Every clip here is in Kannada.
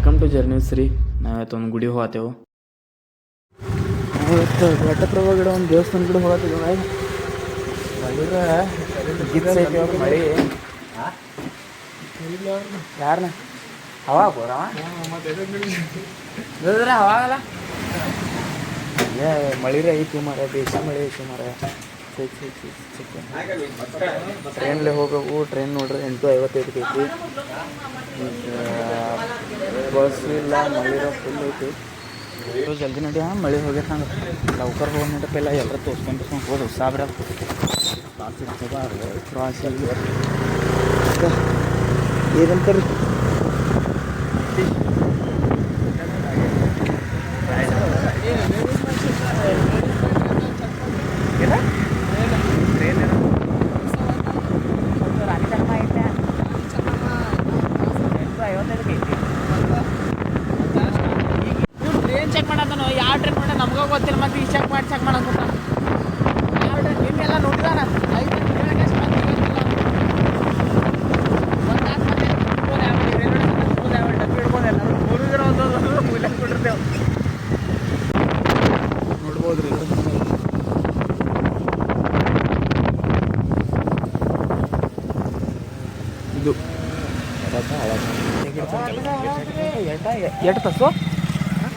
ವೆಲ್ಕಮ್ ಟು ಜರ್ನಿಸ್ ರೀ. ನಾವತ್ತೊಂದು ಗುಡಿ ಹೋಗ್ತೇವೆ. ಇವತ್ತು ಘಟಪ್ರಭಾ ಗಿಡ ಒಂದು ದೇವಸ್ಥಾನ ಗಿಡ ಹೋಗ್ತೀವಿ. ಮಳಿ ಯಾರನ್ನ ಹವಾ ಬೋರವ ಹವಾಗಲ್ಲ ಏ ಮಳಿರೇ ಐತಿ ಮರ, ಬೇಸಿ ಮಳೆ ಐತಿ ಮರ. ಟ್ರೈನ್ಲೆ ಹೋಗಬೇಕು. ಟ್ರೈನ್ ನೋಡ್ರಿ 8:55 ಐತಿ. ಬಸ್ ಇಲ್ಲ, ಮಳಿರ ಫುಲ್ ಐತಿ. ಜಲ್ದಿ ನಡಿ ಮಳೆ ಹೋಗ್ಯದ. ನಂಗೆ ಲೌಕರ್ ಹೋಗಿ ನೋಡಪ್ಪ. ಎಲ್ಲ ಎಲ್ಲರೂ ತೋರಿಸ್ಕೊಂಡು ಹೋದು ಸಾಬ್ರ ಕ್ರಾಸ್ ಏನಂತಾರೆ ಚೆಕ್ ಮಾಡದನು. ಯಾವ ಟ್ರೈನ್ ಮಾಡ ನಮ್ಗೆ ಗೊತ್ತಿಲ್ಲ. ಮತ್ತೆ ಈ ಚೆಕ್ ಮಾಡೋದು ಯಾವ ಟ್ರೈನ್ ನಿಮ್ಮೆಲ್ಲ ನೋಡಿದಾನ. ನೋಡ್ಬೋದ್ರಿ ಇದು ಎಷ್ಟು ತಾಸು?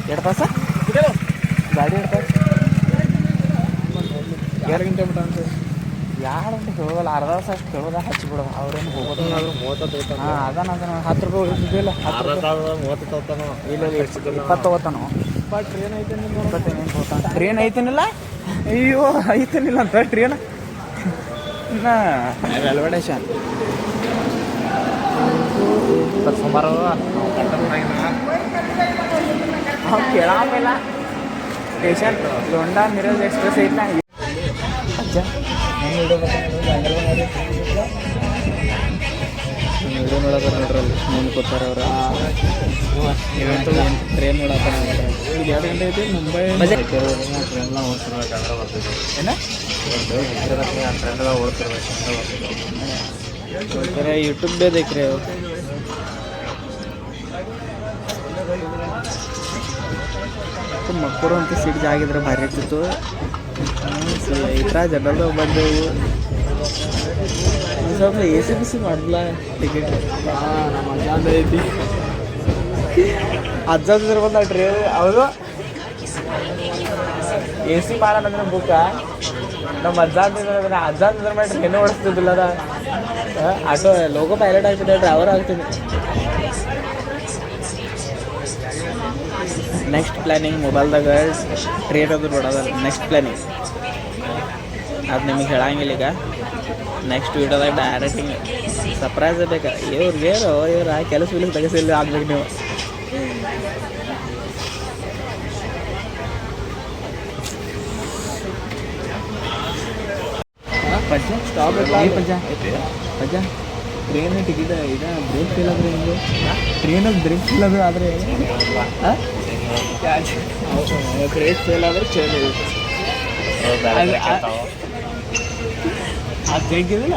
2 ತಾಸ ಗಾಡಿ 2 ತಾಸು 2 ಗಂಟೆ ಬಿಟ್ಟು ಅಂತ 2 ಗಂಟೆ ಹೋಗಲ್ಲ. ಅರ್ಧ ತಾಸು ಅಷ್ಟು ಹೇಳೋದ ಹಚ್ಚಿಬಿಡೋದು. ಅವ್ರೇನು ಹೋಗೋದು 30. ಹಾಂ ಅದನ್ನ 10 ರೂಪಾಯಿ ಉಳಿದಿದ್ದಿಲ್ಲ. 30 ಇಲ್ಲ 20 ತಗೋತಾನು. ಟ್ರೈನ್ ಐತೇನಿಲ್ಲ. 25 ತಗೋತಾನ. ಟ್ರೈನ್ ಐತೇನಿಲ್ಲ. ಅಯ್ಯೋ ಐತೇನಿಲ್ಲ ಅಂತ ಟ್ರೈನ್ ರೈಲ್ವೆ ಸ್ಟೇಷನ್ ಸುಮಾರು ಕೇಳಾಮಿಲ್ಲ. ಸ್ಟೇಷನ್ ಲೋಂಡಾ ಮಿರಜ್ ಎಕ್ಸ್ಪ್ರೆಸ್ ಐತ. ಅಜ್ಜ ವಿಡಿಯೋ ನೋಡೋದು ನೋಡ್ರಲ್ಲಿ ಮುಂದೆ ಕೂತಾರ ಅವ್ರ. ಟ್ರೈನ್ ನೋಡತ್ತಾರ. 2 ಗಂಟೆ ಐತಿ. ಮುಂಬೈ ಟ್ರೈನ್ಲ ಓಡ್ತಿರ್ಬೇಕಾದ್ರೆ ಬರ್ತಿದ್ವಿ. ಏನ ಟ್ರೈನ್ದಾಗ ಓಡ್ತಿರ್ಬೇಕು. ಯೂಟ್ಯೂಬ್ ಬೇಕ್ರಿ ಅವು. ಮಕ್ಕಳು ಅಂತ ಸೀಟ್ ಜಾಗಿದ್ರೆ ಭಾರಿ ಇರ್ತಿತ್ತು. ಈ ಥರ ಜನರಲ್ದಾಗ ಬಂದೆವು. ಸ್ವಲ್ಪ AC ಮಾಡಿಲ್ಲ ಟಿಕೆಟ್. ನಮ್ಮ ಅಜ್ಜ ಐತಿ. ಅಜ್ಜ ಬಂದ ಟ್ರೈನ್ ಅವರು AC ಮಾಡೋಣಂದ್ರೆ ಬುಕ್ಕ. ನಮ್ಮ ಅಜ್ಜ ಅಂತಿದ್ರೆ ಅಜ್ಜ ಅಂತಿದ್ರೆ ಮಾಡಿ ಟ್ರೈನ್ ಓಡಿಸ್ತಿದ್ದಿಲ್ಲ. ಅದ ಆಟೋ ಲೋಗೋ ಪೈಲಟ್ ಆಗ್ತಿದ್ದೆ, ಡ್ರೈವರ್ ಆಗ್ತೀನಿ. ನೆಕ್ಸ್ಟ್ ಪ್ಲ್ಯಾನಿಂಗ್ ಮೊಬೈಲ್ದಾಗ ಟ್ರೈನ್ ಅದು ನೋಡೋದಲ್ಲ. ನೆಕ್ಸ್ಟ್ ಪ್ಲ್ಯಾನಿಂಗ್ ಅದು ನಿಮಗೆ ಹೇಳಂಗಿಲ್ಲ. ಈಗ ನೆಕ್ಸ್ಟ್ ವೀಡಿಯೋದಾಗ ಡೈರೆಕ್ಟ್ ಹಿಂಗೆ ಸರ್ಪ್ರೈಸ್ ಬೇಕಾ ಇವ್ರಿಗೆ. ಇವ್ರು ಕೆಲಸ ತೆಗೆಸಿಲ್ಲ ಆಗ್ಬೇಕು ನೀವು. ಪಜ್ಜ ಸ್ಟಾಪ್ ಪಜ್ಜ ಪಜ್ಜ ಟ್ರೈನ್ ಟಿಕೆಟ್ ಈಗ ಬ್ರೇಕ್ ಫೇಲ್ ಆದರೆ ನಿಮಗೆ. ಟ್ರೈನಲ್ಲಿ ಬ್ರೇಕ್ ಫೇಲ್ ಅದು ಆದರೆ ಬ್ರೇಕ್ ಫೇಲ್ ಆದರೆ ಚೇಂಜ್ ಆಗುತ್ತೆ. ಅದು ಜಗ್ಗಿದಿಲ್ಲ.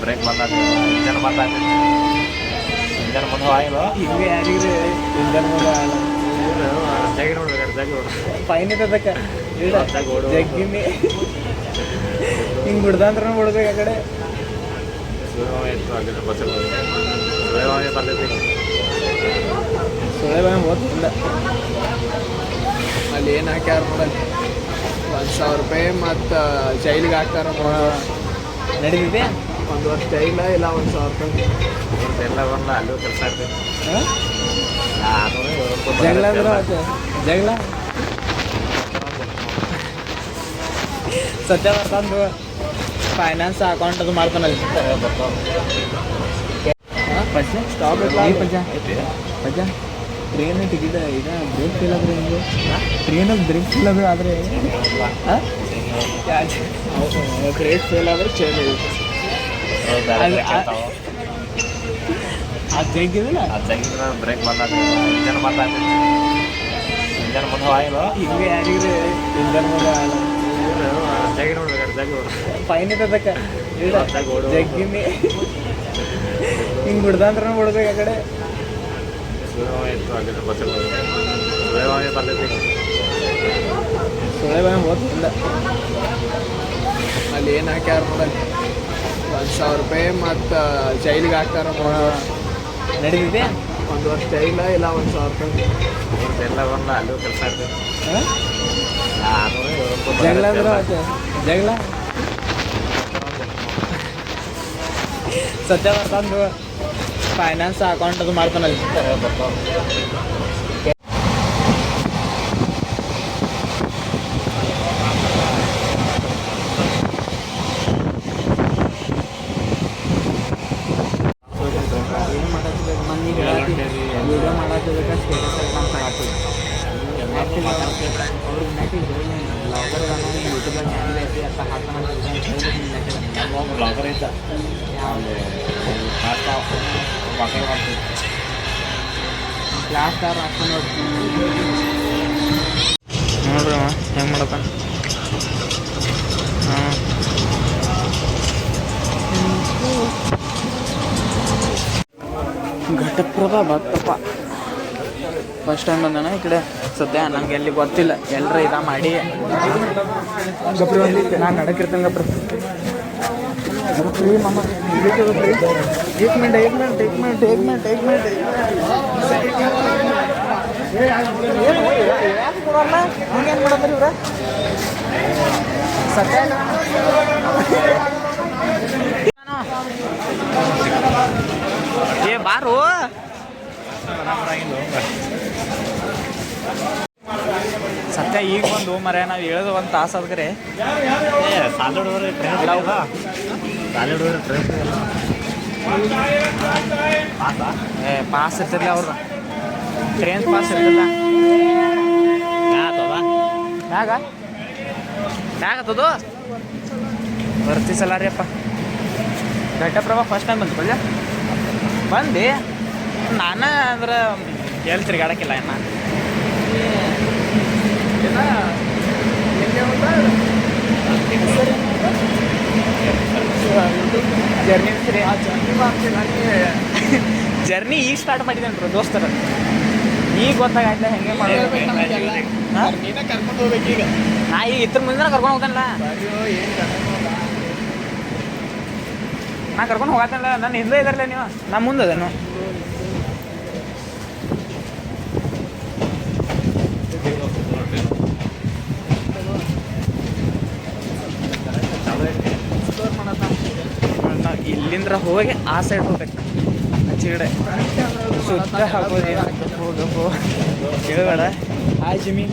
ಬ್ರೇಕ್ ಬಂದಾಗ ಇಂಜನ್ ಮುಂದೆ ಆಗಿಲ್ಲ. ಹಿಂಗೆ ಯಾರಿಗಿದೆ ಇಂಜನ್ ಮುಂದೆ ಆಗಲ್ಲ. ಜಗ್ಗಿ ನೋಡ್ಬೇಕು. ಫೈನ್ ಇದ್ದದಕ್ಕೆ ಜಗ್ಗಿನಿ ಹಿಂಗೆ ಬಿಡ್ದಂದ್ರೆ ಬಿಡ್ಬೇಕು. ಆ ಕಡೆ ಸುಳೆ ಓದ್ತಿಲ್ಲ. ಅಲ್ಲಿ ಏನು ಹಾಕ್ಯಾರ ನೋಡಲ್ಲಿ 1,000 ರೂಪಾಯಿ ಮತ್ತು ಜೈಲಿಗೆ ಹಾಕ್ತಾರ. ನಡೀತಿದೆ 1 ವರ್ಷ ಜೈಲ ಇಲ್ಲ 1,000 ರೂಪಾಯಿ ಎಲ್ಲ ಬರಲ್ಲ. ಅಲ್ಲೂ ಕೆಲಸ ಇರ್ತೈತಿ. ಜಗಳ ಅಂದ್ರೆ ಜಗಳ ಸತ್ಯ ಬರ್ತಂದು ಫೈನಾನ್ಸ್ ಅಕೌಂಟ್ ಅದು ಮಾಡ್ತಾನಲ್ಲಿ. ಪಜ್ಜ ಸ್ಟಾಪ್ ಪಜ್ಜ ಪಜ್ಜ ಟ್ರೈನ್ ಟಿಕೆಟ್ ಈಗ ಬ್ರೇಕ್ ಫೇಲ್ ಆದರೆ ನಿಮಗೆ. ಟ್ರೈನಲ್ಲಿ ಬ್ರೇಕ್ ಫೇಲ್ ಅದು ಆದರೆ ಬ್ರೇಕ್ ಫೇಲ್ ಆದರೆ ಚೇಂಜ್ ಆಗುತ್ತೆ. ಅದು ಜಗ್ಗಿದಿಲ್ಲ. ಬ್ರೇಕ್ ಬಂದಾಗ ಇಂಜನ್ ಮುಂದೆ ಆಗಿಲ್ಲ. ಹಿಂಗೆ ಯಾರಿಗಿದೆ ಇಂಜನ್ ಮುಂದೆ ಆಗಲ್ಲ. ಜಗ್ಗಿ ನೋಡ್ಬೇಕು. ಫೈನ್ ಇದ್ದದಕ್ಕೆ ಜಗ್ಗಿನಿ ಹಿಂಗೆ ಬಿಡ್ದಂದ್ರೆ ಬಿಡ್ಬೇಕು. ಆ ಕಡೆ ಸುಳೆಬಾಯಿ ಹೋಗ್ತಿಲ್ಲ ಅಲ್ಲಿ ಏನು ಹಾಕ್ಯಾರ ನೋಡಲ್ಲಿ 1,000 ರೂಪಾಯಿ ಮತ್ತು ಜೈಲಿಗೆ ಹಾಕ್ತಾರ ನಡೀತಿದೆ 1 ವರ್ಷ ಜೈಲ ಇಲ್ಲ 1,000 ರೂಪಾಯಿ ಎಲ್ಲ ಬಂದ ಅಲ್ಲೂ ಕೆಲಸ ಇರ್ತದೆ ಜಗಳ ಅಂದ್ರೆ ಜಗಳ ಸದ್ಯ ಬರ್ತಾನು ಫೈನಾನ್ಸ್ ಅಕೌಂಟ್ ಅದು ಮಾಡ್ತಾನಲ್ಲಿ ಏನು ಮಾಡಬೇಕು ಮಂದಿಗೆ ಹೇಳತ್ತಿ ವಿಡಿಯೋ ಮಾಡತ್ತಿದ್ದಕ್ಕೆ ಸ್ಟೇಟಸ್ ಹಾಕಿ ಹಾಕ್ತೀವಿ ಬ್ಲಾಗರ್ ಯೂಟ್ಯೂಬ್ದಾಗ ಚಾನಲ್ ಐತಿ ಅಂತ ಹಾಕ್ತಾನ ಬ್ಲಾಗರ್ ಐತ ಕ್ಲಾಸ್ ತಾರ ಹಾಕ್ಕೊಂಡು ನೋಡ್ರಿ ಹೆಂಗೆ ಮಾಡಪ್ಪ ಹಾಂ ಘಟಪ್ರಭಾ ಭಕ್ತಪ್ಪ ಫಸ್ಟ್ ಟೈಮ್ ಬಂದಾನ ಈ ಕಡೆ ಸದ್ಯ ನಂಗೆ ಎಲ್ಲಿ ಗೊತ್ತಿಲ್ಲ ಎಲ್ಲರ ಇದ ಮಾಡಿ ಗಪ್ರಿ ಒಂದು ನಾನು ನಡಕಿರ್ತೇನೆ ಗಪ್ರಿ ಗಪ್ರಿ ಮಮ್ಮ ಗಪ್ರಿ एक मिनट ಕೊಡಲ್ಲ ಹಂಗೇನು ಮಾಡತ್ರಿ ಇವ್ರ ಸದ್ಯ ಏ ಬಾರು ಸತ್ಯ ಈಗ ಬಂದು ಮರ ನಾವು ಹೇಳೋದು ಒಂದು ತಾಸು ಅದ್ಕರೆ ಪಾಸ್ ಇರ್ತಿರ್ಲ ಅವ್ರ ಟ್ರೈನ್ ಪಾಸ್ ಇರ್ತಿಲ್ಲ ಯಾಕತ್ತದು ಬರ್ತಿಸಲ್ಲ ರೀ ಅಪ್ಪ ಘಟಪ್ರಭಾ ಫಸ್ಟ್ ಟೈಮ್ ಬಂತು ಬಲ್ಯ ಬಂದು ನಾನು ಅಂದ್ರೆ ಎಲ್ಲಿ ತಿರ್ಗಾಡಕ್ಕಿಲ್ಲ ಇನ್ನು ಜರ್ನಿ ಜರ್ನಿ ಈಗ ಸ್ಟಾರ್ಟ್ ಮಾಡಿದ್ದೇನೆ ದೋಸ್ತರ ಈಗ ಗೊತ್ತಾಗೈತೆ ಹೆಂಗೆ ಮಾಡೋದು ಕರ್ಕೊಂಡು ಹೋಗ್ಬೇಕು ಈಗ ನಾ ಈಗ ಇದ್ರ ಮುಂದೆ ಕರ್ಕೊಂಡು ಹೋಗ್ತಾನಲ್ಲ ನಾ ಕರ್ಕೊಂಡು ಹೋಗತ್ತಲ್ಲ ನನ್ನ ಹಿಂದೆ ಇದಾರಲ್ಲ ನೀವು ನಾ ಮುಂದೆ ಅದೇನು ಇಲ್ಲಿಂದ್ರ ಹೋಗಿ ಆ ಸೈಡ್ ಹೋಗ್ಬೇಕು ಆಚೆಗಡೆ ಸುತ್ತ ಹಾಕೋದು ಹೋಗಪ್ಪು ಕೇಳಬೇಡ ಹಾಯ್ ಜಿಮ್ಮಿ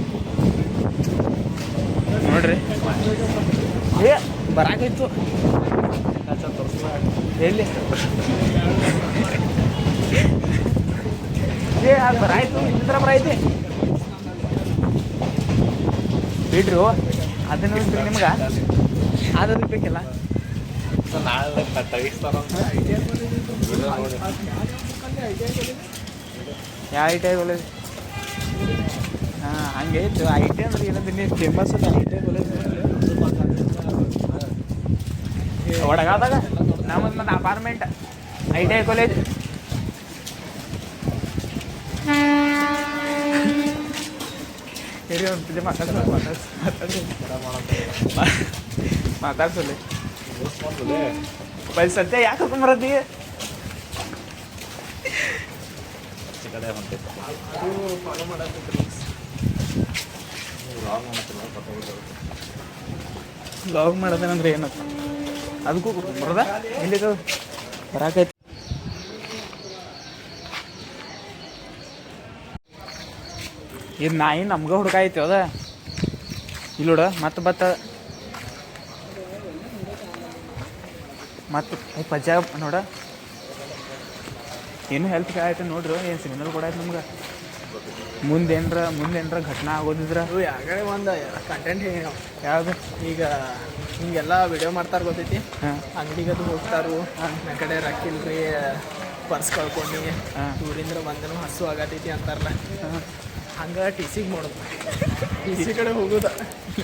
ನೋಡ್ರಿ ಏ ಬರಾಕಿತ್ತು ಎಲ್ಲಿ ಏ ಅದು ಬರಾಯ್ತು ಇಂದ್ರ ಬರಾಯ್ತಿ ಬಿಡ್ರಿ ಅದನ್ನ ನಿಮ್ಗೆ ಅದು ಬೇಕಿಲ್ಲ ಯಾವ ಐ ಟಿ ಐ ಕಾಲೇಜ್ ಹಾಂ ಹಂಗೆ ಐತು ಐ ಟಿ ಅಂದ್ರೆ ಏನಂದ್ರೆ ನೀವು ಫೇಮಸ್ ಅದ ಐ ಟಿ ಐ ಕಾಲೇಜ್ ಒಳಗಾದಾಗ ನಮ್ಮದು ಮತ್ತು apartment I T I college ಹೇಳಿ ಒಂದು ಮಾತಾಡ್ಸಲ್ಲ ಬಲ್ ಸತ್ಯ ಯಾಕೆ ಹಾಕೊಂಬರತ್ತಿ ಲಾಗ್ ಮಾಡೋದೇನಂದ್ರೆ ಏನಪ್ಪ ಅದಕ್ಕೂ ಬರದ ಎಲ್ಲಿದ ಬರಾಕೈತಿ ಇದು ನಾಯಿ ನಮ್ಗೆ ಹುಡುಕಾಯ್ತಿ ಅದ ಇಲ್ಲೋಡ ಮತ್ತೆ ಮತ್ತು ಪಜ್ಜ ನೋಡ ಏನು ಹೆಲ್ತ್ ಆಯ್ತು ನೋಡ್ರಿ ಏನು ಸಿಗ್ನಲ್ ಕೂಡ ಆಯ್ತು ನಮ್ಗೆ ಮುಂದೇನ್ರ ಘಟನಾ ಆಗೋದಿದ್ರ ಯಾಕಡೆ ಒಂದು ಕಂಟೆಂಟ್ ಯಾವುದು ಈಗ ಹಿಂಗೆಲ್ಲ ವಿಡಿಯೋ ಮಾಡ್ತಾರ ಗೊತ್ತೈತಿ ಅಂಗಡಿಗೆ ಅದು ಹೋಗ್ತಾರು ಆ ಕಡೆ ರಕ್ಕಿಲ್ರಿ ಪರ್ಸ್ ಕಳ್ಕೊಂಡು ಊರಿಂದ ಬಂದನು ಹಸು ಆಗತೈತಿ ಅಂತಾರಲ್ಲ ಹಂಗೆ ಟಿ ಸಿಗೆ ಮಾಡೋದು ಟಿ ಸಿ ಕಡೆ ಹೋಗೋದ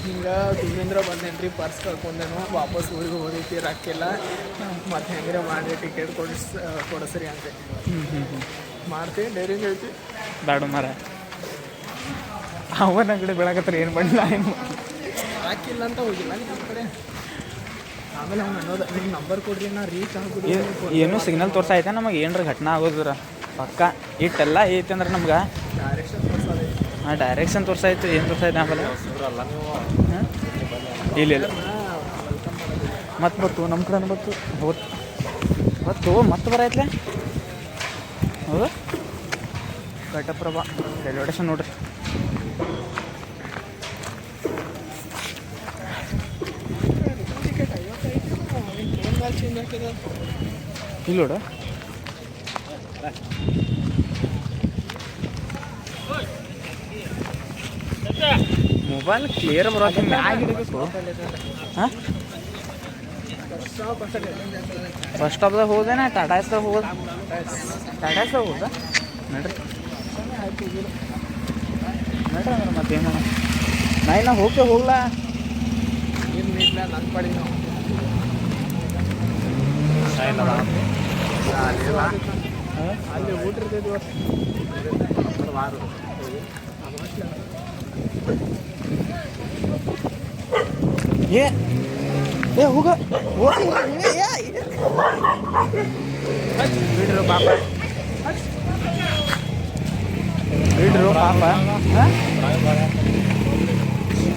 ಹಿಂಗೆ ದೂರಿಂದ ಬಂದೇನ್ರಿ ಪರ್ಸ್ ಕಳ್ಕೊಂಡೇನು ವಾಪಸ್ ಊರಿಗೆ ಹೋಗೈತಿ ರೊಕ್ಕಿಲ್ಲ ಮತ್ತು ಹೆಂಗೆ ಮಾಡಿ ಟಿಕೆಟ್ ಕೊಡಿಸ್ರಿ ಅಂತೆ ಮಾಡ್ತೀವಿ ಡೈರಿಂಗ್ ಹೇಳ್ತಿ ಬೇಡ ಮರ ಅವನ ಕಡೆ ಬೆಳಕತ್ರ ಏನು ಮಾಡಿಲ್ಲ ಏನು ಹಾಕಿಲ್ಲ ಅಂತ ಹೋಗಿಲ್ಲ ನಿಮ್ಮ ಕಡೆ. ಆಮೇಲೆ ಅವ್ನು ಅನ್ನೋದು ನಿಮ್ಮ ನಂಬರ್ ಕೊಡ್ರಿ ನಾ ರೀಚ್ ಆಗ್ಬಿಡಿ. ಏನೂ ಸಿಗ್ನಲ್ ತೋರ್ಸಾಯ್ತೆ ನಮಗೆ ಏನರ ಘಟನಾ ಆಗೋದ್ರ ಪಕ್ಕ ಇಟ್ಟೆಲ್ಲ ಐತೆ ಅಂದ್ರೆ ನಮ್ಗೆ ಡೈರೆಕ್ಷನ್ ತೋರ್ಸೋದು. ಹಾಂ ಡೈರೆಕ್ಷನ್ ತೋರ್ಸಾಯ್ತು ಏನು ತೋರ್ಸಾಯ್ತು ಆಮೇಲೆ ಹಾಂ ಇಲ್ಲ ಇಲ್ಲ ಮತ್ತೆ ಬತ್ತು ನಮ್ಮ ಕಡೆ ಬತ್ತು ಬತ್ತು ಮತ್ತೆ ಬರೈತ್ಲೆ ಹೌದು ಘಟಪ್ರಭಾ ರೈಲ್ವೆ ಸ್ಟೇಷನ್ ನೋಡ್ರಿ. ಇಲ್ಲ ನೋಡ ಮೊಬೈಲ್ ಕ್ಲಿಯರ್ ಬರೋಕೆ ಮ್ಯಾಗ ಇಡಬೇಕು. ಹಾಂ ಬಸ್ ಸ್ಟಾಪ್ದಾಗ ಹೋದೇನ ಟಾಟಾಸ್ದಾಗ ಹೋದ ಟಾಟಾಸ್ದಾಗ ಹೋದ ನಡ್ರಿ ನಡ್ರಿ ಅಂದ್ರೆ ಮತ್ತೇನು ನಾ ಹೋಗ್ಲಾ ಇಲ್ಲ ನನ್ನ ಪಡಿ ನಾವು ಅಲ್ಲಿ ಊಟ ಇರ್ತೈತಿ ವಾರ ಹೋಗ ಬಿಡ್ರು ಪಾಪ ಬಿಡ್ರು ಪಾಪ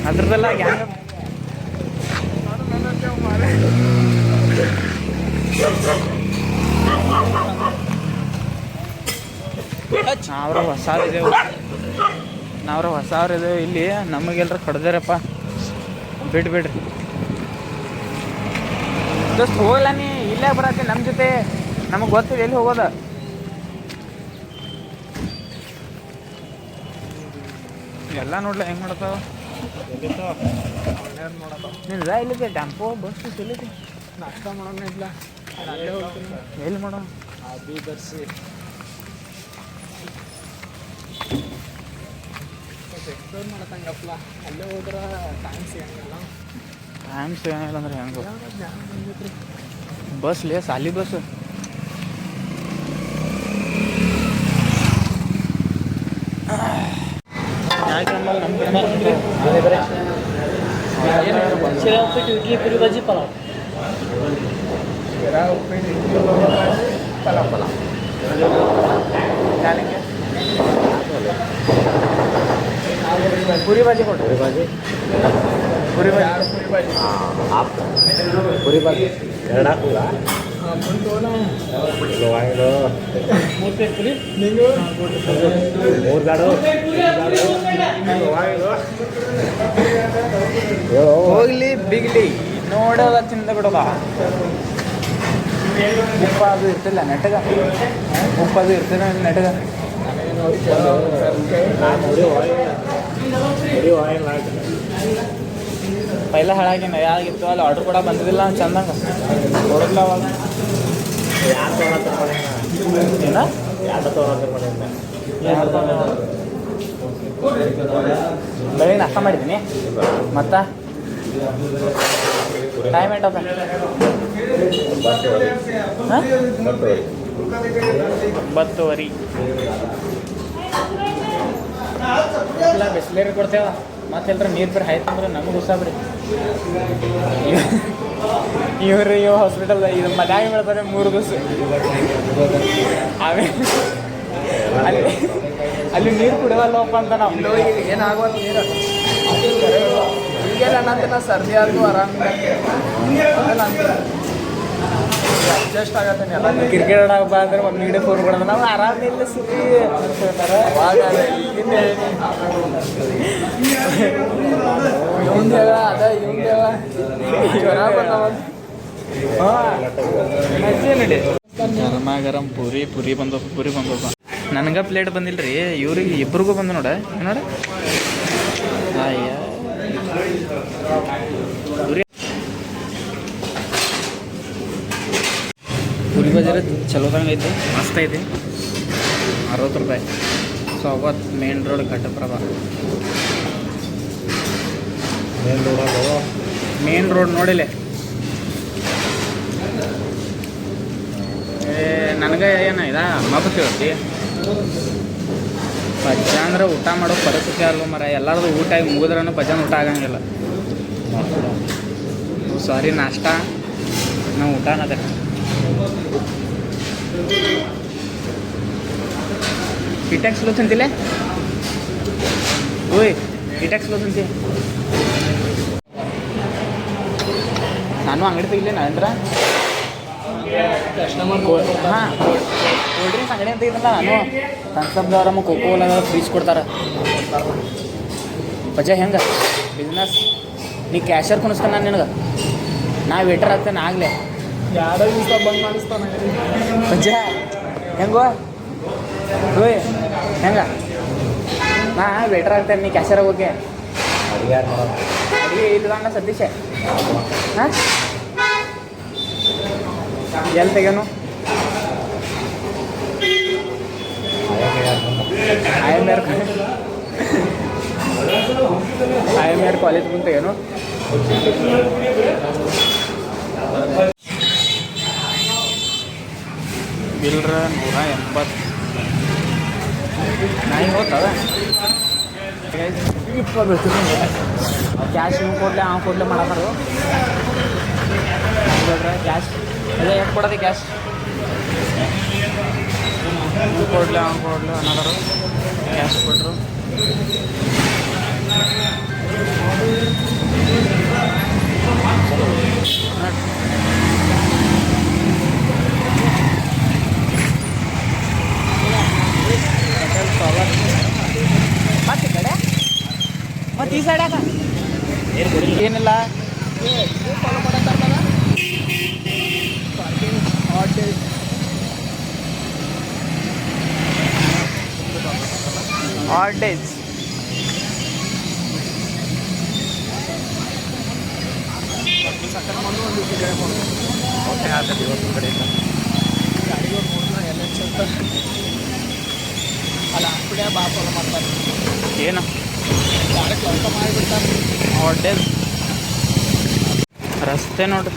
ಅದ್ರದ್ದೆಲ್ಲ ಗ್ಯಾಂಗ್ ನಾವ್ರ ಹೊಸವ್ರಿದೇವು ಇಲ್ಲಿ ನಮಗೆಲ್ರ ಕಡ್ದಾರಪ್ಪ ಬಿಡ್ರಿ ದೋಸ್ತ್ ಹೋಗಲ್ಲ ನೀ ಇಲ್ಲೇ ಬರತ್ತೆ ನಮ್ಮ ಜೊತೆ ನಮಗೆ ಗೊತ್ತಿದೆ ಎಲ್ಲಿ ಹೋಗೋದ. ಎಲ್ಲ ನೋಡ್ಲ ಹೆಂಗೆ ಮಾಡ್ತಾವ ನಿಲ್ಲ ಇಲ್ಲಿದೆ ಟೆಂಪೋ ಬಸ್ ಎಲ್ಲಿದೆ ನಾಷ್ಟ ಮಾಡೋಣ ಇಲ್ಲ ಎಲ್ಲಿ ಮಾಡೋಣ ಬರ್ಸಿ ಎಕ್ಸ್ಪ್ಲೋರ್ ಮಾಡತ್ತಂಗಪ್ಪ ಅಲ್ಲೇ ಹೋದ್ರೆ ಟೈಮ್ ಸಿಗಂಗಿಲ್ಲ ಅಂದ್ರೆ ಹೆಂಗೆ ಬಸ್ ಲೇ ಸಾಲಿ ಬಸ್ शिरा उपीट इडली पुरी भाजी पलाव पलाव पूरी भाजी ಕೊಡಿ पूरी भाजी पूरी भाजी ಎರಡು ಹಾಕುದಾ ಮೂರು ಪ್ಲೇಟ್ ಪುರಿ ಮೂರು ಗಾಡು ಹೋಗ್ಲಿ ಬಿಗ್ಲಿ ನೋಡೋದ ತಿಂದ ಬಿಡೋದ ಉಪ್ಪ ಅದು ಇರ್ತಿಲ್ಲ ನೆಟ್ಟಗ ಉಪ್ಪ ಅದು ಇರ್ತಿಲ್ಲ ನೆಟ್ಟಗ ಪೈಲ ಹಾಳಾಗಿನ ಯಾಗಿತ್ತು ಅಲ್ಲಿ ಆರ್ಡ್ರ್ ಕೂಡ ಬಂದಿದ್ದಿಲ್ಲ ಚಂದಂಗ ನೋಡಿದ್ಲ ಅವಾಗ ಏನ ಬೆಳಿಗ್ಗೆ ನಾಷ್ಟ ಮಾಡಿದ್ದೀನಿ ಮತ್ತ ಟೈಮ್ ಏಟದ ಹಾಂ 9:00 ಎಲ್ಲ ಬಿಸ್ಲೇರಿ ಕೊಡ್ತೇವ ಮತ್ತೆಲ್ಲರ ನೀರು ಬೇರೆ ಆಯ್ತಂದ್ರೆ ನಮಗೆ ಉಸಾಬ್ರಿ ಇವ್ರು ಹಾಸ್ಪಿಟಲ್ ಇದು ಮನ್ಯಾಗ ಬೆಳ್ತಾರೆ 3 ದಿವಸ ಆಮೇಲೆ ಅಲ್ಲಿ ನೀರು ಕುಡಿಯವಲ್ಲಪ್ಪ ಅಂತ ನಾವು ಏನಾಗುವ ನೀರು ಈಗೆಲ್ಲ ಅನ್ನಂತ ಸರ್ದಿ ಆದ್ರೂ ಆರಾಮಿಲ್ಲ ಅಡ್ಜಸ್ಟ್ ಆಗತ್ತೆ ಎಲ್ಲ ಕ್ರಿಕೆಟ್ ಆಡಕ್ಕೆ ಬಾ ಅಂದ್ರೆ ಒಂದು ನೀಡೆ ಫೋನ್ ಕೊಡೋದು ನಾವು ಆರಾಮಿಲ್ಲ ಸುದ್ದಿ ಅಂತ ಹೇಳ್ತಾರೆ ಅವಾಗ ಇವಂದೇವ ಅದ ಇವಂದೇವ ಜ್ವರ ಬಂದವ ಗರಮ ಗರಂ ಪೂರಿ ಬಂದಪ್ಪ ನನಗೆ ಪ್ಲೇಟ್ ಬಂದಿಲ್ಲ ರೀ ಇವ್ರಿಗೆ ಇಬ್ರಿಗೂ ಬಂದು ನೋಡ ಅಯ್ಯ ಪೂರಿ ಬಜಾರ ಚಲೋದಂಗೆ ಐತಿ ಮಸ್ತ್ ಐತಿ 60 ರೂಪಾಯಿ ಸೌಗತ್ main road Ghataprabha main road ನೋಡಿಲ್ಲ ನನಗೆ ಏನು ಇದಾ ಮಬ್ಬ ತಿಳ್ತಿ ಪಜ್ಜ ಅಂದ್ರೆ ಊಟ ಮಾಡೋ ಪರಿಸ್ಥಿತಿ ಅಲ್ವ ಮರ, ಎಲ್ಲರದು ಊಟ ಆಗಿ ಮುಗಿದ್ರೂ ಪಜ್ಜನ ಊಟ ಆಗಂಗಿಲ್ಲ. ಸಾರಿ ನಾಷ್ಟ, ನಾವು ಊಟ ಅನ್ನೋದೆ. ಇಟ್ಯಾಕ್ಸ್ ಲೋ ತಿಂತಿಲ್ಲ ಓಯ್, ಇಟ್ಯಾಕ್ಸ್ ಲೋ ತಿಂತಿ. ನಾನು ಅಂಗಡಿ ತೆಗಿಲ್ಲ ನರೇಂದ್ರ. ಹಾಂ, ಕೋಲ್ಡ್ ಡ್ರಿಂಕ್ಸ್ ಅಂಗಡಿ ಅಂತ ಇದಲ್ಲ ನಾನು. ಥಮ್ಸಪ್ದವ್ರ ಕೋಕೋ ಕೋಲಾ ಫ್ರೀಜ್ ಕೊಡ್ತಾರೆ. ಪಜ್ಜ ಹೆಂಗೆ ಬಿಸ್ನೆಸ್? ನೀ ಕ್ಯಾಶರ್ ಕುಣಿಸ್ತಾನೆ ನಾನು ನಿನಗೆ, ನಾ ವೇಟರ್ ಆಗ್ತೇನೆ ಆಗಲೇ. ಎರಡು ದಿವಸ ಬಂದ್ ಮಾಡಿಸ್ತಾನೆ ಪಜ್ಜ ಹೆಂಗೋ ಓಯ್ ಹೆಂಗ? ನಾ ವೇಟರ್ ಆಗ್ತೇನೆ, ನೀ ಕ್ಯಾಶರ್ ಆಗೋಕೆ. ಅಡುಗೆ ಇಲ್ಲ ಅಣ್ಣ ಸತೀಶ. ಹಾಂ, ಎಲ್ಲಿ ತೆಗೆನು? IMR ಕಾಲೇಜ್ ಮುಂದೆ ತೆಗೆನು. ಬಿಲ್ರ 180. ನಾಯಿ ಹೋಗ್ತದ ಕ್ಯಾಶ್ ಇವ್ ಕೊಡ್ಲೆ ಅವ್ ಕೊಡ್ಲೆ ಮಾಡೋ ಕ್ಯಾಶ್ ಅದೇ ಎಷ್ಟು ಕೊಡೋದು ಕ್ಯಾಶ್? ಇವ್ ಕೊಡ್ಲೆ ಅವ್ ಕೊಡ್ಲೆ ಅನ್ನೋದರು ಕ್ಯಾಶ್ ಕೊಟ್ಟರು. ಮತ್ತೆ ಈ ಕಡೆ ಮತ್ತೆ ಈ ಸೈಡ್ ಏನಿಲ್ಲ. ಆಡ್ ಡೇಸ್ ಏನು ಆಡ್ ಡೇಸ್ ರಸ್ತೆ ನೋಡ್ರಿ.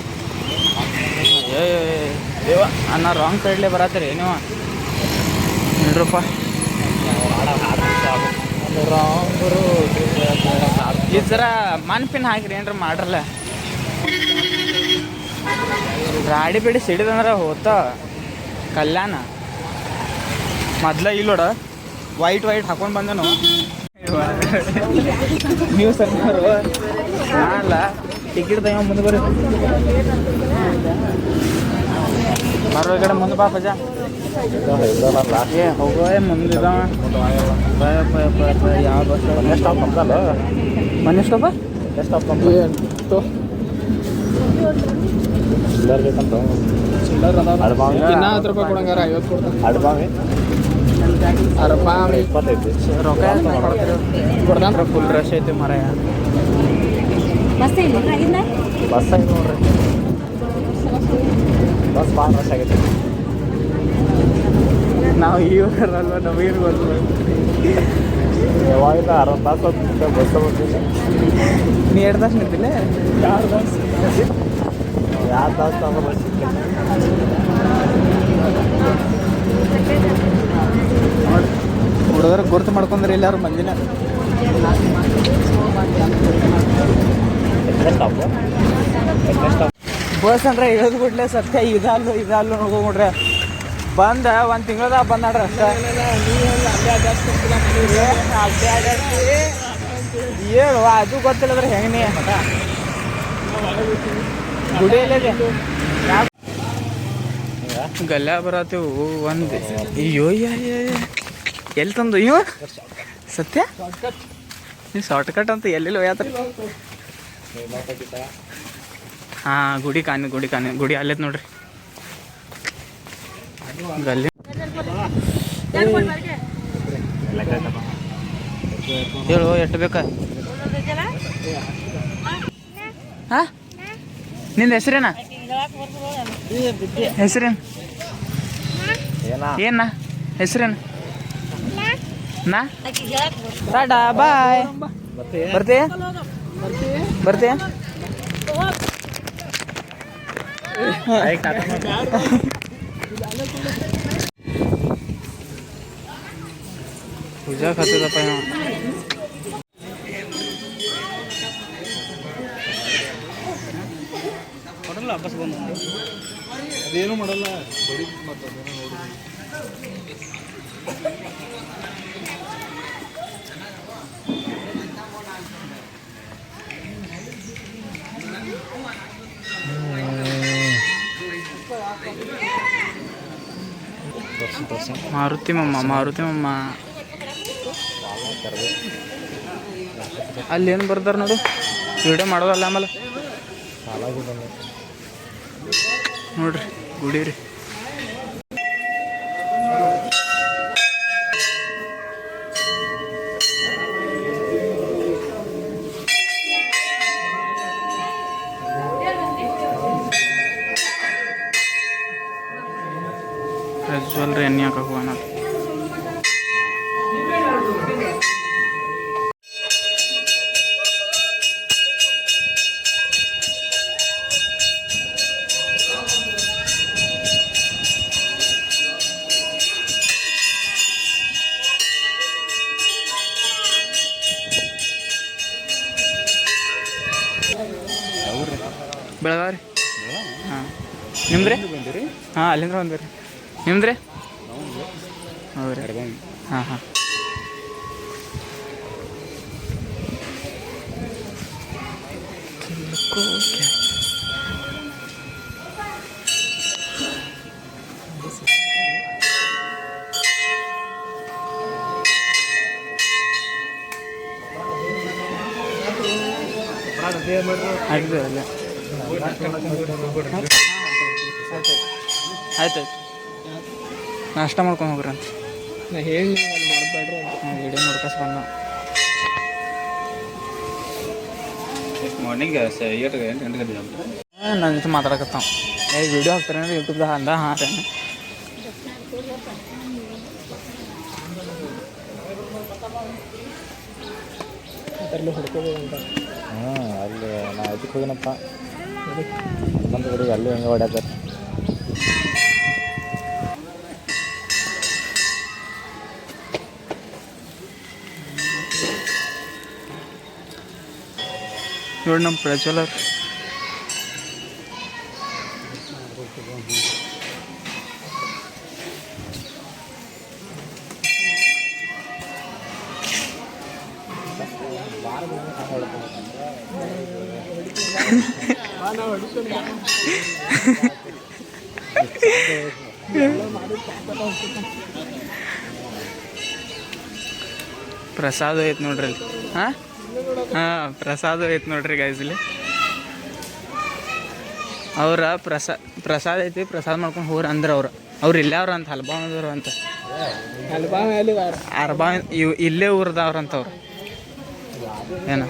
ಏ ದೇವ ಅನ್ನ ರಾಂಗ್ ಸೈಡ್ಲೇ ಬರತ್ತೀರಿ ನೀವು ನೋಡ್ರಪ್ಪ. ಈ ಥರ ಮನ್ಪಿನ್ ಹಾಕಿರಿ ಏನ್ರ ಮಾಡ್ರಲ್ಲ. ರಾಡಿ ಬಿಡಿ ಸಿಡಿದಂದ್ರೆ ಹೋತ ಕಲ್ಯಾಣ. ಮೊದ್ಲ ಇಲ್ಲೋಡ ವೈಟ್ ಹಾಕೊಂಡು ಬಂದನು ನೀವು ಸರ್ಕಾರು ಅಲ್ಲ ಟಿಕೆಟ್ ತಗೊಂಡು ಮುಂದೆ ಬರೋ ಬರೋ ಕಡೆ ಮುಂದೆ ಬಾ ಪಜ. ಏ ಹೋಗೋ ಮುಂದಿದ್ದಾವ ಯಾವ ಬಸ್ ಸ್ಟಾಪ್ ನಮ್ದಲ್ಲ ಮನೆ ಸ್ಟಾಪ ಸ್ಟಾಪ್ ನಮ್ದು ಚಿಲ್ಲರ್ ಬೇಕಂತ ಚಿಲ್ಲರ್ ಅಡಬಾವಿ 10 ರೂಪಾಯಿ ಕೊಡಂಗಾರ 50 ಕೊಡ್ತಾರೆ. ಅಡಬಾವಿ 25 ರೊಕ್ಕ ಕೊಡ್ದಾನ್ರ ಫುಲ್ ರಶ್ ಐತಿ ಮರ. ಬಸ್ ಐತಿ ನೋಡ್ರಿ, ಬಸ್ ಭಾಳ ರಶ್ ಆಗೈತಿ. ನಾವು ಇವರಲ್ವ ನಮಗೇನು ಗೊತ್ತು. ಯಾವಾಗ 60 ತಾಸು ಬಸ್ ಬರ್ತೀನಿ. ನೀ 2 ತಾಸು ನಿಂತಿಲ್ಲ? 2 ತಾಸು ಬಸ್ ಹುಡುಗರು ಗುರ್ತು ಮಾಡ್ಕೊಂಡ್ರೆ ಎಲ್ಲಾರು ಮಂದಿನ. ಬಸ್ ಅಂದ್ರೆ ಇಳಿದು ಬಿಡ್ಲೆ ಸತ್ಯ ಇದಲ್ಲು ನೋಡ್ರಿ. ಬಂದ 1 ತಿಂಗಳದಾಗ ಬಂದಾಡ್ರಿ ಅಷ್ಟ. ಹೇಳು ಅದು ಗೊತ್ತಿಲ್ಲದ್ರೆ ಹೆಂಗೆ ನೀ ಗುಡಿಯಲ್ಲೇ ಗಲ್ಲ ಬರತ್ತೇವು ಒಂದು. ಅಯ್ಯೋ ಎಲ್ಲಿ ತಂದು ಅಯ್ಯೋ ಸತ್ಯ ನೀವು ಶಾರ್ಟ್ಕಟ್ ಅಂತ ಎಲ್ಲೆಲ್ಲಿ ಹೋಯ್ತು. ಹಾಂ ಗುಡಿ ಅಲ್ಲೈತೆ ನೋಡ್ರಿ ಗಲ್ಲಿ. ಹೇಳು ಎಷ್ಟು ಬೇಕಾ? ಹಾಂ ನಿಂದ ಹೆಸರೇನ? ಹೆಸರೇನು ಏನ ಹೆಸರೇನು? ನಾ ಟಾಟಾ ಬಾಯ್. ಬರ್ತೀಯ ಪೂಜಾ ಹತ್ತದಪ್ಪ ಇವ ಕೊಡಲ್ಲ ವಾಪಸ್ ಬಂದು ಅದೇನು ಮಾಡಲ್ಲ ಬಡಿ ಮತ್ತು ಅದೇನೋ ನೋಡಿ ಮಾರುತಿ ಮಮ್ಮ ಅಲ್ಲಿ ಏನು ಬರ್ದಾರ ನೋಡು ವಿಡಿಯೋ ಮಾಡೋದಲ್ಲ ಆಮೇಲೆ ನೋಡ್ರಿ ಗುಡಿ ರೀ ಪ್ರಜ್ವಲ್ ರೀ ಎಣ್ಣೆ ಹಾಕಕ್ಕೆ ಹೋಗೋಣ ಬೆಳಗಾವಿ ರೀ ಹಾಂ ನಿಮ್ದು ರೀ ಬಂದಿರಿ ಹಾಂ ಅಲ್ಲಿಂದ ಬಂದಿರಿ ನಿಮ್ದು ರೀ ಹೌದು ರೀ ಹಾಂ ಹಾಂ ಆಯ್ತು ಅಲ್ಲೇ ಆಯ್ತು ನಾಷ್ಟ ಮಾಡ್ಕೊಂಡು ಹೋಗ್ರಂತ ನಾ ಹೇಳಿ ಅಲ್ಲಿ ಮಾಡಬೇಡ್ರಿ ವಿಡಿಯೋ ನೋಡ್ಕಸ್ ಬಂದ ಮಾರ್ನಿಂಗ್ 8 ಗಂಟೆ ನನ್ನ ಜೊತೆ ಮಾತಾಡಕತ್ತಾವ ವಿಡಿಯೋ ಹಾಕ್ತಾರೆ ಯೂಟ್ಯೂಬ್ದಾಗ ಅಂದ ಹಾಂ ರೀ ಅದರಲ್ಲಿ ಹುಡ್ಕೋಬೇಕಂತ ಹಾಂ ಅಲ್ಲಿ ನಾ ಇದಕ್ಕೆ ಹೋಗಿನಪ್ಪ ಬಂದು ಹುಡುಗ ಅಲ್ಲಿ ಹೆಂಗೆ ಹೊಡ್ಯಾಕ ನೋಡಿ ನಮ್ಮ ಪ್ರಜ್ವಲರ್ ಪ್ರಸಾದ ಐತೆ ನೋಡ್ರಿ ಅಲ್ಲಿ ಹಾಂ ಹಾಂ ಪ್ರಸಾದ ಐತೆ ನೋಡ್ರಿ ಗಾಯ್ಸಲ್ಲಿ ಅವ್ರ ಪ್ರಸಾದ ಐತಿ ಪ್ರಸಾದ ಮಾಡ್ಕೊಂಡು ಹೋಗ್ರಿ ಅಂದ್ರೆ ಅವ್ರು ಇಲ್ಲೇ ಅವ್ರ ಅಂತ ಹಲ್ಬಾವ್ದವ್ರು ಅಂತ ಅರ್ಬಾ ಇಲ್ಲೇ ಊರದವ್ರಂತ ಅವ್ರು ಏನು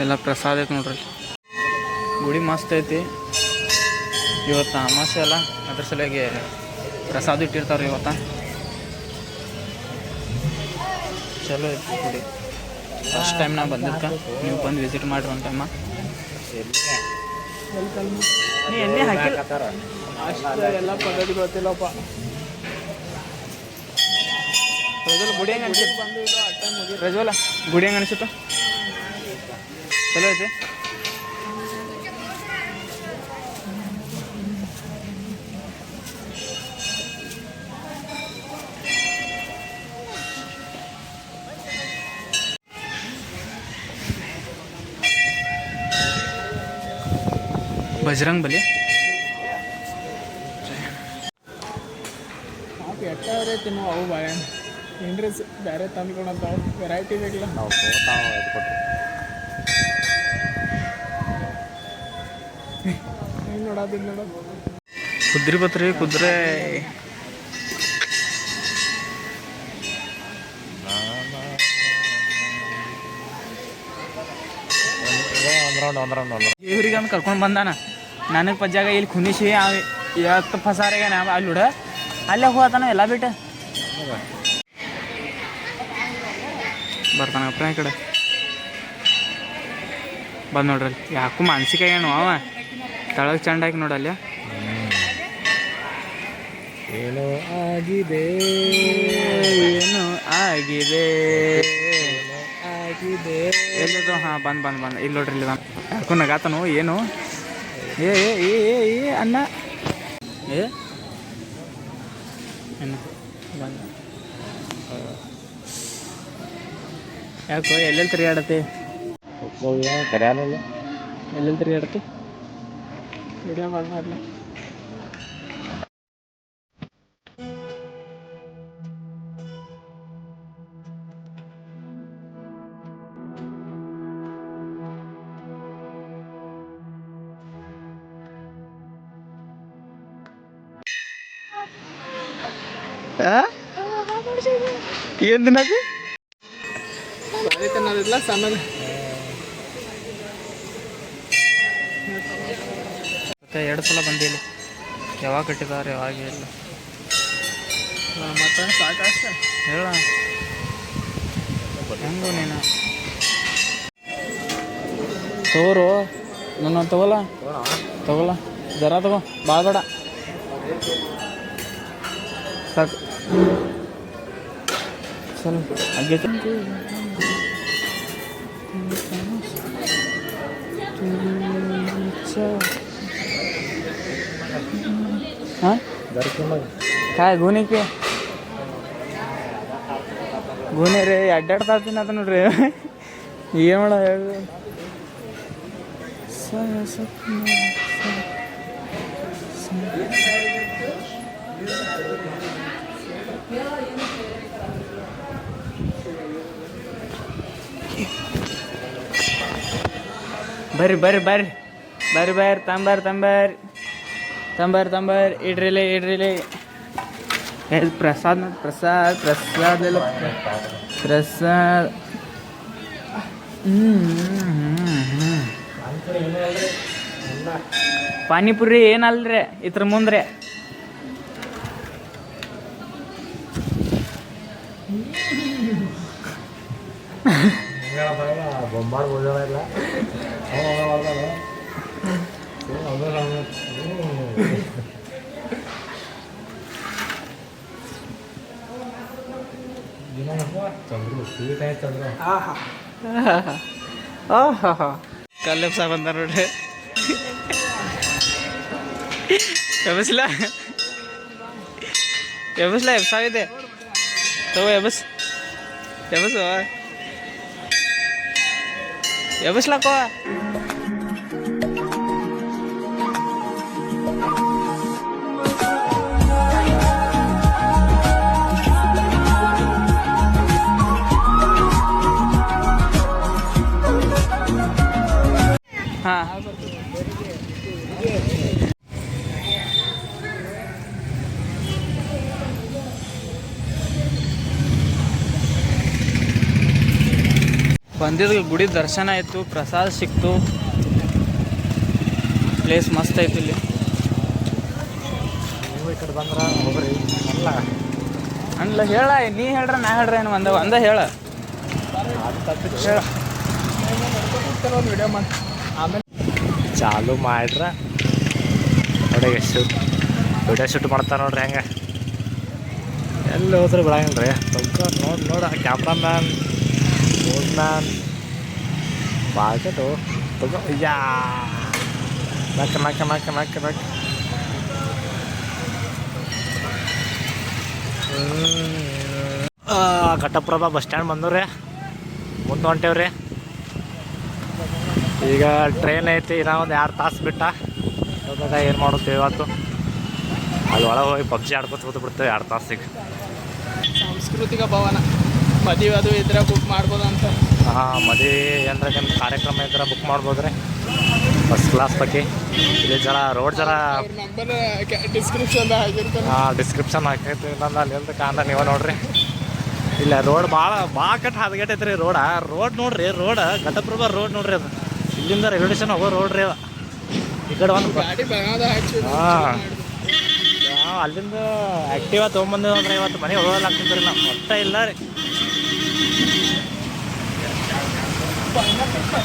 ಎಲ್ಲ ಪ್ರಸಾದ ಐತೆ ನೋಡ್ರಿ ಗುಡಿ ಮಸ್ತ್ ಐತಿ ಇವತ್ತು ಅಮಾಸೆ ಅಲ್ಲ ಅದ್ರ ಸಲುವಾಗಿ ಪ್ರಸಾದ ಇಟ್ಟಿರ್ತಾವ್ರಿ ಇವತ್ತು ಚಲೋ ಐತಿ ಗುಡಿ ಫಸ್ಟ್ ಟೈಮ್ ನಾ ಬಂದಿದ್ಕ ನೀವು ಬಂದು ವಿಸಿಟ್ ಮಾಡ್ರಿ ಒಂದು ಟೈಮ ನೀ ಎಣ್ಣೆ ಹಾಕಿಲ್ಲ ಎಲ್ಲ ಪದ್ಧತಿ ಗೊತ್ತಿಲ್ಲಪ್ಪ ಪ್ರಜ್ವಲ್ ಗುಡಿ ಹೆಂಗೆ ಅನ್ಸುತ್ತೆ ಪ್ರಜ್ವಲ ಗುಡಿ ಹೆಂಗೆ ಅನಿಸುತ್ತ ಚಲೋ ಐತಿ ಬಜರಂಗ್ ಬಲಿ ಎಟ್ಟಾದ್ರೆ ತಿನ್ನೋ ಅವು ಬಾಳೆಹಣ್ಣು ಏನ್ರಿ ಬೇರೆ ತಂದ್ಕೊಳಂತಾವು ವೆರೈಟಿ ಬೇಕಿಲ್ಲ ನಾವು ನಾವು ಇದು ಕೊಟ್ಟು ಹೆಂಗೆ ನೋಡೋದಿಲ್ಲ ನೋಡೋದು ಕುದ್ರಿ ಬತ್ರಿ ಕುದ್ರೆ ಇವ್ರಿಗೆ ಅಂತ ಕರ್ಕೊಂಡು ಬಂದಾನ ನನಗೆ ಪಜ್ಜಾಗ ಇಲ್ಲಿ ಕುಣಿಸಿ ಇವತ್ತು ಫಸಾರಿಗೆ ನಾ ಅಲ್ಲಿ ಹುಡ ಅಲ್ಲೇ ಹೋತಾನ ಎಲ್ಲ ಬಿಟ್ಟು ಬರ್ತಾನಪ್ಪ ಈ ಕಡೆ ಬಂದು ನೋಡ್ರಿ ಅಲ್ಲಿ ಯಾಕೂ ಮಾನಸಿಕ ಏನು ಅವ ತಳಗೆ ಚಂಡಾಗಿ ನೋಡಲ್ಲ ಏನೋ ಆಗಿದೆ ಏನು ಆಗಿದೆ ಆಗಿದೆ ಎಲ್ಲಿದು ಹಾಂ ಬಂದು ಇಲ್ಲಿ ನೋಡ್ರಿ ಇಲ್ಲಿ ಯಾಕೂ ನಗಾತನು ಏನು ಏ ಏ ಏ ಏ ಏ ಅಣ್ಣ ಏ ಏನು ಬಂದ ಯಾಕೋ ಎಲ್ಲೆಲ್ಲಿ ತಿರುಗಾಡತ್ತೆ ಕರೆಯಲ್ಲ ಎಲ್ಲೆಲ್ಲಿ ತಿರುಗಾಡತ್ತೆ ವಿಡಿಯೋ ಮಾಡಲಿ ಏನು ತಿನ್ನೋದು ತಿನ್ನೋದಿಲ್ಲ ಸಣ್ಣದು ಮತ್ತೆ 2 ಸಲ ಬಂದಿಲ್ಲ ಯಾವಾಗ ಕಟ್ಟಿದ್ದಾರೆ ಯಾವಾಗ ಇಲ್ಲ ಮತ್ತೆ ಸಾಕಷ್ಟು ಹೇಳ ಹೆಂಗು ನೀನು ತಗೋರು ನನ್ನ ತಗೋಲ್ಲ ಜರ ತಗೋ ಭಾಳ ಬೇಡ ಸಾಕು ಸ್ವಲ್ಪ ಆಗೈತೆ ಹಾಂ काय गुन्हे के गुन्हे ರೀ ಅಡ್ಡಾಡ್ತಾತೀನಿ ಅದ ನೋಡ್ರಿ ಏನು ಮಾಡ ಬರ್ರಿ ಬರ್ರಿ ಬರ್ರಿ ಬರ್ರಿ ಬರ್ರಿ ತಂಬರ್ ಇಡ್ರಿಲಿ ಪ್ರಸಾದ್ ಪಾನಿಪುರಿ ಏನಲ್ರಿ ಇದ್ರ ಮುಂದ್ರಿ ಬೊಂಬಾರ್ ಇಲ್ಲ ಕಲ್ಲೆಪ್ಸ ಬಂದ ನೋಡ್ರಿ ಎಬ್ಬಿಸ್ಲಾ ಎಬ್ಸಾವಿದೆ ತಗೋ ಎಬ್ಬಿಸ್ಲಾಕೋ ಹಾಂ ಬಂದಿದ್ದು ಗುಡಿ ದರ್ಶನ ಆಯಿತು ಪ್ರಸಾದ ಸಿಕ್ತು ಪ್ಲೇಸ್ ಮಸ್ತ್ ಆಯ್ತು ಇಲ್ಲಿ ನೀವು ಈ ಕಡೆ ಬಂದ್ರೆ ಹೋಗ್ರಿ ಅಲ್ಲ ಹೇಳ ನೀ ಹೇಳ್ರ ನಾ ಹೇಳ್ರ ಏನು ಒಂದ ಹೇಳ ವಿಡಿಯೋ ಮಾಡಿ ಆಮೇಲೆ ಚಾಲು ಮಾಡ್ರ ನೋಡಿ ಎಷ್ಟು ವಿಡಿಯೋ ಶೂಟ್ ಮಾಡ್ತಾರೆ ನೋಡ್ರಿ ಹೆಂಗೆ ಎಲ್ಲಿ ಹೋದ್ರೆ ಬಿಡಂಗಿಲ್ಲ ರೀ ಸ್ವಲ್ಪ ನೋಡಿ ಕ್ಯಾಮ್ರಾಮ್ಯಾನ್ ಮ್ಯಾನ್ ಬಾಳ್ಕಟ್ಟು ತಗೋ ಯಾ ನಾಕ ಘಟಪ್ರಭಾ ಬಸ್ ಸ್ಟ್ಯಾಂಡ್ ಬಂದವ್ರಿ ಮುಂದೆ ಹೊಂಟೇವ್ರಿ ಈಗ ಟ್ರೈನ್ ಐತಿ ಇನ್ನೂ ಒಂದು 2 ತಾಸು ಬಿಟ್ಟ ಅದಾಗ ಏನು ಮಾಡುತ್ತೇವೆ ಇವತ್ತು ಅಲ್ಲಿ ಒಳಗೆ ಹೋಗಿ ಪಬ್ಜಿ ಆಡ್ಕೊತ ಬಿಡ್ತೇವೆ 2 ತಾಸಿಗೆ ಸಾಂಸ್ಕೃತಿಕ ಭವನ ಮದುವೆ ಅದು ಇದ್ರೆ ಬುಕ್ ಮಾಡ್ಬೋದು ಅಂತ ಹಾಂ ಮದುವೆ ಏನಾರ ನಿಮ್ಮ ಕಾರ್ಯಕ್ರಮ ಇದ್ರೆ ಬುಕ್ ಮಾಡ್ಬೋದು ರೀ ಫಸ್ಟ್ ಕ್ಲಾಸ್ ಬಗ್ಗೆ ಇಲ್ಲಿ ಜರ ರೋಡ್ ಜರ ಡಿಸ್ಕ್ರಿಪ್ಷನ್ ಹಾಕೈತಿ ಇನ್ನೊಂದು ಅಲ್ಲಿ ಎಲ್ದ ಕಾಂದ ನೀವು ನೋಡ್ರಿ ಇಲ್ಲ ರೋಡ್ ಭಾಳ ಕಟ್ ಹದಗೆಟ್ಟೈತೆ ರೀ ರೋಡ್ ನೋಡ್ರಿ ಘಟಪ್ರಭಾ ರೋಡ್ ನೋಡ್ರಿ ಅದು ಇಲ್ಲಿಂದ ರೈಲ್ವೆ ಸ್ಟೇಷನ್ ಹೋಗೋ ರೋಡ್ ರೀ ಈ ಕಡೆ ಒಂದು ಹಾಂ ಅಲ್ಲಿಂದ ಆ್ಯಕ್ಟಿವಾ ತೊಗೊಂಬಂದೇವು ಅಂದ್ರೆ ಇವತ್ತು ಮನೆ ಹೋಗೋಲ್ಲ ಆಗ್ತಿದ್ರಿ ನಾವು ಒಟ್ಟ ಇಲ್ಲ ರೀ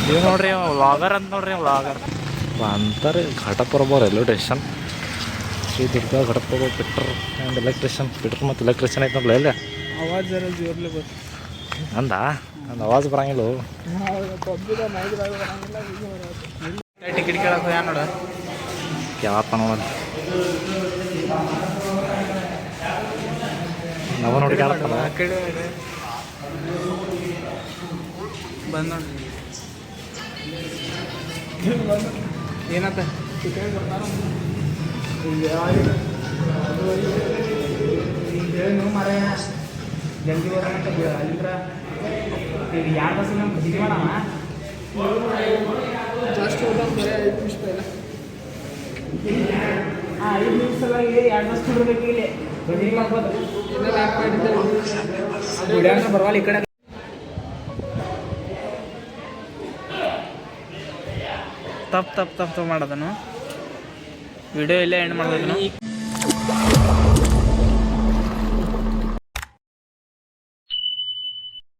ಇವ್ ನೋಡ್ರಿ ವ್ಲಾಗರ್ ಅಂತ ನೋಡ್ರಿ ವ್ಲಾಗರ್ ಅಂತಾರೆ. Ghataprabha railway station, Shri Durga Ghataprabha filter and electrician. Filter ಮತ್ತು ಎಲೆಕ್ಟ್ರಿಷಿಯನ್ ಐತೆ ನೋಡ್ರಿ ಎಲ್ಲ. ಆವಾಜ್ ಜರ ಜೋರ್ಲೆ ಬರ್ ಅಂದ ನಂದು ಆವಾಜ್ ಬರಂಗಿಲ್ಲ. ಟಿಕೆಟ್ ಕೇಳಕ್ಕೆ ಯಾ ನೋಡ ಯಾವಪ್ಪ ನೋಡ ನಾವು ನೋಡಿ ಕೇಳತ್ತಲ್ಲ. ಆ ಕಡೆ ಬಂದ್ ನೋಡ್ರಿ ಏನತ್ತ ಮರ ಜಲ್ದಿ ಬರೋಣ ಅಲ್ಲಿಂದ್ರ ಈಗ ಯಾರು ಬಸ್ ನಮ್ಗೆ ಖರೀದಿ ಮಾಡವ ಜಾಸ್ತಿ ಹೋದ ಬರೀ 5 ನಿಮಿಷ ಇಲ್ಲ. 5 ನಿಮಿಷದಾಗ 2 ಬಸ್ ಕೊಡ್ಬೇಕು ಇಲ್ಲಿ ಖರೀದಿ ಮಾಡ್ಬೋದು. ಗುಡಿಯಾಗ ಬರವಲ್ಲ ಈ ಕಡೆ. ತಪ್ಪು ಮಾಡೋದನು ವಿಡಿಯೋ ಇಲ್ಲೇ ಎಂಡ್ ಮಾಡೋದನು.